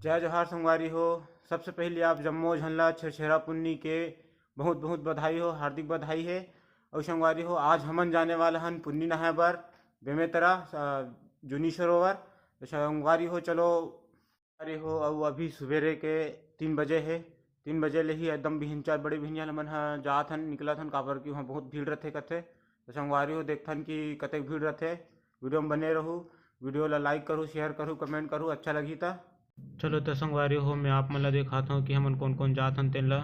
जय जोहार संगवारी हो। सबसे पहले आप जम्मो झल्ला छेरछेरा पुन्नी के बहुत बहुत बधाई हो, हार्दिक बधाई है। और संगवारी हो, आज हमन जाने वाला हन पुन्नी नहाए बर बेमेतरा जूनी सरोवर। तो संगवारी हो चलो। अरे हो और अभी सवेरे के 3 बजे है। 3 बजे ले ही एकदम बिहिन बड़े बिहिन मन ह जात हन निकलत हन, काबर कि वहाँ बहुत भीड़ रहते कथे। तो संगवारी हो देखथन कि कतेक भीड़ रहते। वीडियो में बने रहूँ, वीडियो ला लाइक करूँ, शेयर करूँ, कमेंट करूँ, अच्छा लगी था। चलो तो संगवारी हो, मैं आप मन ला दिखाता हूँ कि हमन कौन कौन जात हन तेन ला।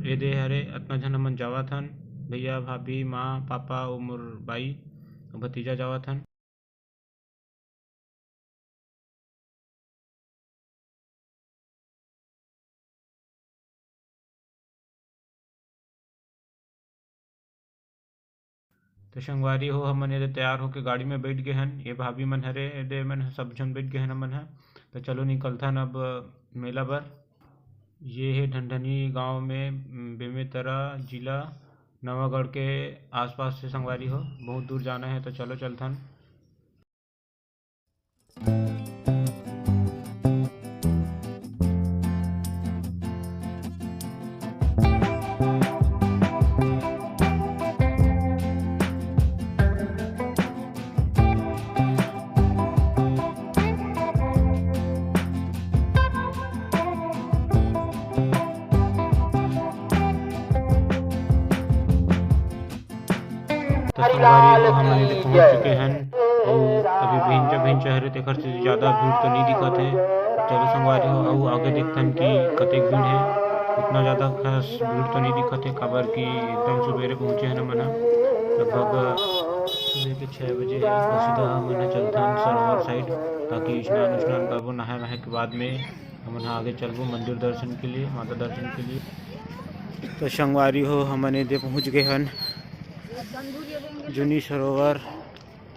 ये दे हरे अतना झन हमन जावत हन, भैया भाभी माँ पापा और मोर बाई और भतीजा जावत हन। तो संगवारी हो, हमन ये तैयार होके गाड़ी में बैठ गए हन। ये भाभी मन हरे ये मन सब झन बैठ गए हन हमन ह। तो चलो निकलथन अब मेला बर। ये है ढंढनी गांव में बेमेतरा जिला नवागढ़ के आसपास से संगवारी हो, बहुत दूर जाना है तो चलो चलथन। तो संगवारी हो, हम पहुंच चुके हैं और अभी भिंच हरे तेखर से ज़्यादा भीड़ तो नहीं दिखत है। चलो संगवारी हो, और आगे देखथन कि कतेक भीड़ है। उतना ज़्यादा खास भीड़ तो नहीं दिखत है, काबर कि एकदम सुबेरे पहुँचे हैं हमन लगभग सुबह के 6 बजे है। और सीधा हमन चलथन सरोवर साइड, ताकि स्नान उस्नान करबो, नहाए वहाए के बाद में हमन आगे चलबो मंदिर दर्शन के लिए, माता दर्शन के लिए। तो संगवारी हो, हमन एदे पहुँच गए हन जूनी सरोवर।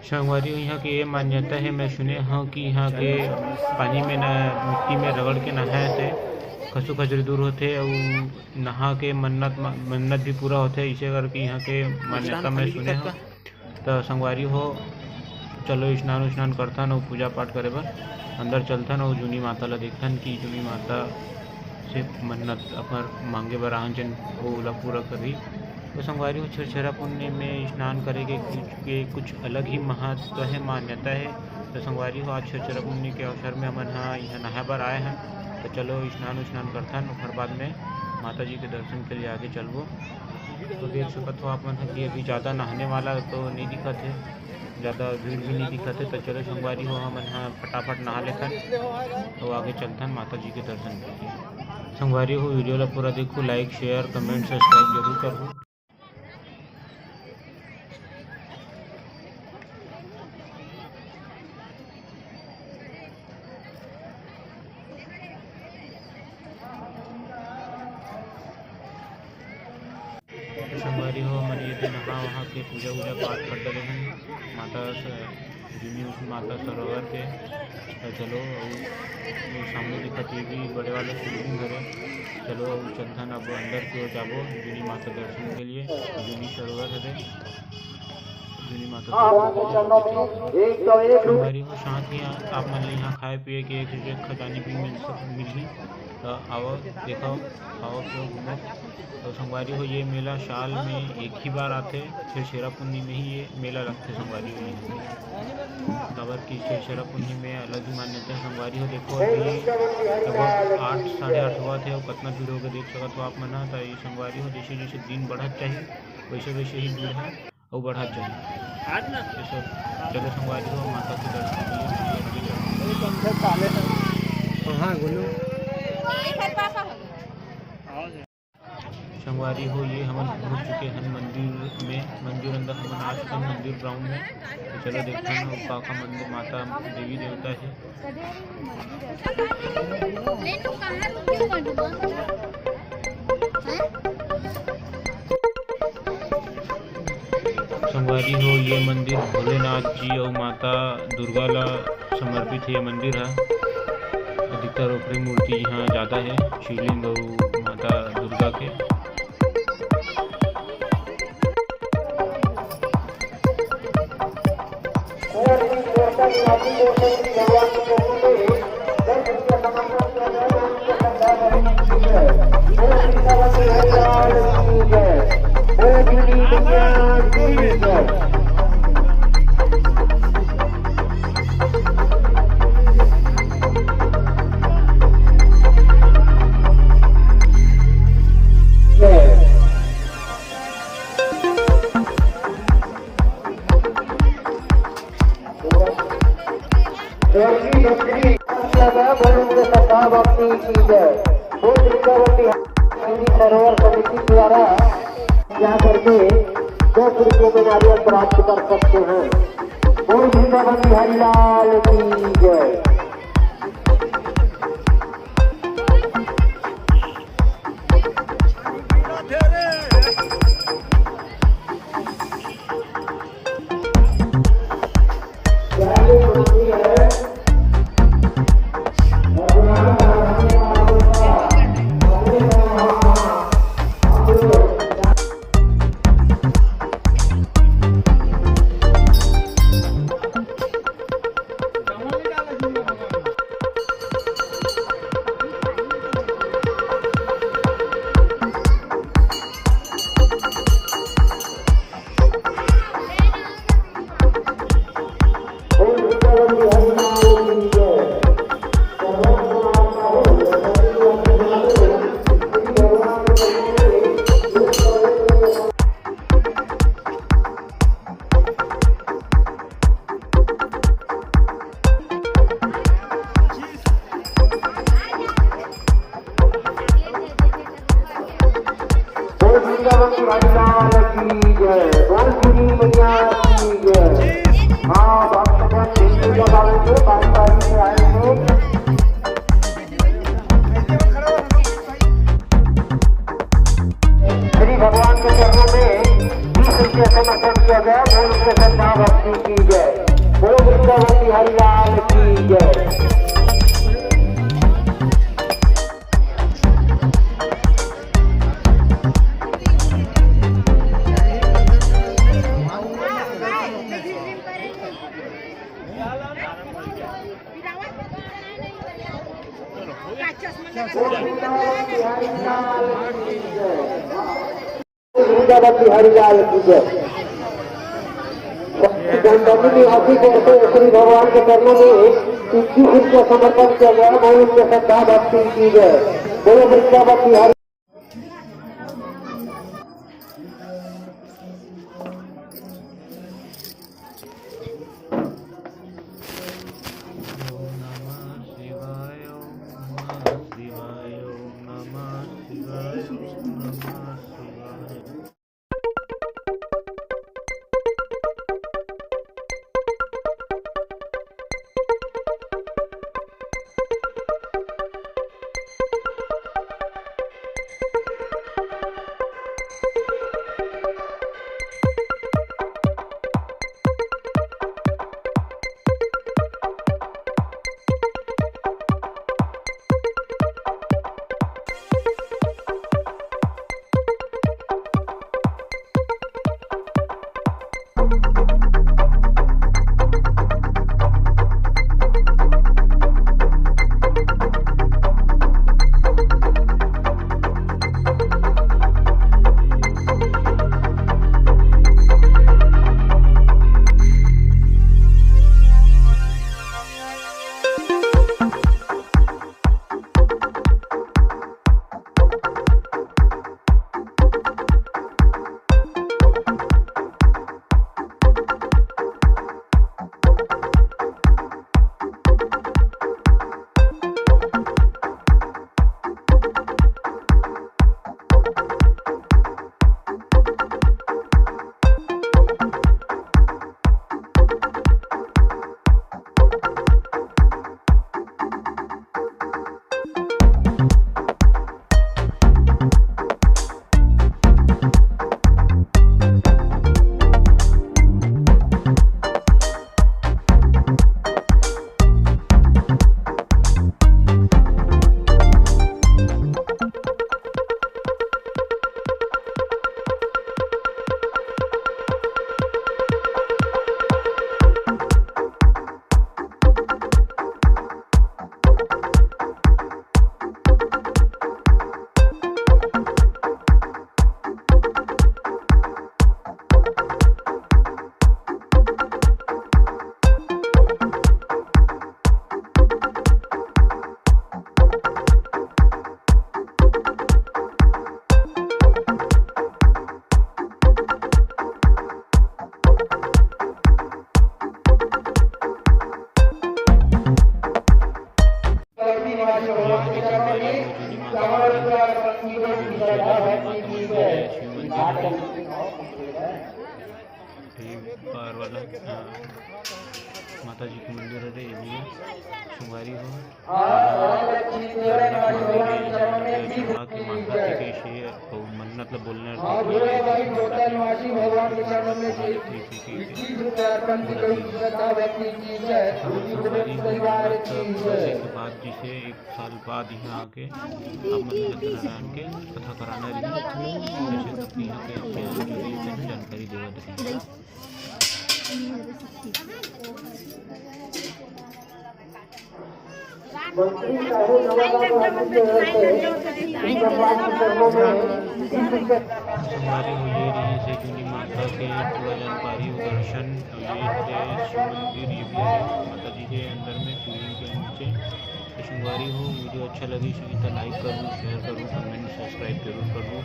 संगवारी यहाँ की ये मान्यता है, मैं सुने हूँ कि यहाँ के पानी में मिट्टी में रगड़ के नहाए से खसु खजरी दूर होते और नहा के मन्नत भी पूरा होते, इसे करके यहाँ के मान्यता मैं सुने हूँ। तो संगवारी हो, चलो स्नान उस्नान करथन और पूजा पाठ करे बर अंदर चलथन और जूनी माता ला देखथन कि जूनी माता से मन्नत अपन मांगे बर आहन जन ओला पूरा करी। तो संगवारी हो, छेरछेरा पुण्य में स्नान करे के कुछ अलग ही महत्व है, मान्यता है। तो संगवारी हो, आज छेरछेरा पुण्य के अवसर में हमन यहाँ नहाए बर आए हैं। तो चलो स्नान उस्नान करथन और फिर बाद में माता जी के दर्शन के लिए आगे चलबो। तो देख सकत हो आप मन कि अभी ज़्यादा नहाने वाला तो नहीं दिखत है, ज़्यादा भीड़ भी नहीं दिखत है। तो चलो संगवारी हो, हमन फटाफट नहा लेथन तो आगे चलथन माता जी के दर्शन के लिए। संगवारी हो, वीडियो ला पूरा देखो, लाइक शेयर कमेंट सब्सक्राइब जरूर करो। संगवारी हो, हमन ये नहा वहाँ के पूजा वूजा पाठ कर डले हैं माता जूनी माता सरोवर के। तो चलो सामने दिखत ये भी बड़े वाले शिवलिंग है। चलो चलथन अब अंदर की ओर जाबो जूनी माता दर्शन के लिए। जूनी सरोवर है, जूनी माता संगवारी हो, साथ ही आप मन यहाँ खाए पिए के एक खजानी भी मिलही। तो आओ देखो, आओ क्यों घूमो। तो संगवारी हो, ये मेला साल में एक ही बार आते, छेरछेरा पुन्नी में ही ये मेला लगते संगवारी हो। खबर की छेरछेरा पुन्नी में अलग ही मान्यता है। संगवारी हो देखो, अभी लगभग 8 साढ़े 8 हुआ थे और कितना भीड़ होकर देख सकते हो आप मना। तो ये संगवारी हो, जैसे जैसे दिन बढ़त चाहिए वैसे वैसे ही भीड़ है और बढ़त चाहिए। चलो संगवारी हो, माता के दर्शन के लिए संगवारी हो, ये हम पहुँच चुके हैं मंदिर में। मंदिर अंदर हम आ चुके हैं, मंदिर ग्राउंड में। तो चलो देखते हैं का मंदिर माता देवी देवता है। संगवारी हो, ये मंदिर भोलेनाथ जी और माता दुर्गा ला समर्पित है। ये मंदिर है, अधिकतर ऊपरी मूर्ति यहाँ ज़्यादा है, शिवलिंग और माता दुर्गा के। भगवान वृंदावन बिहारी लाल की जय। बोलो जुली मैया की जय। सरोवर समिति द्वारा जा करके 10 रुपये में नारियल प्राप्त कर सकते हैं। बोल वृंदावन बिहारी लाल की जय। भगवान के चरणों में 20 रुपये समर्पण किया गया। बोल उसके श्रद्धा भक्ति की जय। बोल वृंदावन बिहारी लाल की जय। बिहारी लाल की जय। निवासी करते श्री भगवान के चरणों में 21 रुपये समर्पण किया गया। बोल उसके श्रद्धा भक्ति की जय। बोलो वृंदावन बिहारी। माता जी के मंदिर है ये भी संगवारी हो जहाँ की माता जी के शेर और मन्नत बोलने के बाद जिसे 1 साल बाद यहाँ आके आप सत्यनारायण के कथा कराना रही यहाँ के जानकारी देवा देते हमारी हुई रही से जूनी माता के पूरा जानकारी दर्शन ये मंदिर ये भी है माता जी के अंदर में शिवलिंग के नीचे शुक्रवारी हो। वीडियो अच्छा लगी तो लाइक करूँ, शेयर करूँ, कमेंट सब्सक्राइब जरूर करूँ,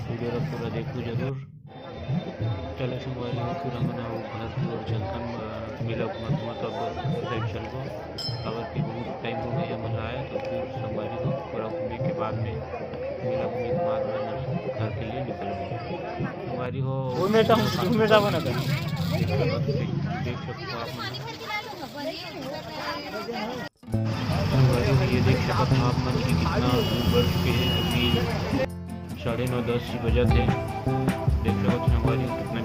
वीडियो का पूरा देखूँ जरूर। चले शुक्रवारी हो फिर हम घर की ओर चलकर मिलक मतलब साइड चल गो अगर कि बहुत टाइम हो गया मिल रहा है तो फिर शुक्रवारी को पूरा घूमने के बाद में मेला घूमने के बाद में घर के लिए निकल गए। शुक्रवारी हो देख सकते हो आप ये देख सकते हो आप मन की कितना बर्फ के अभी 9:30 बजे थे। देख लो कितना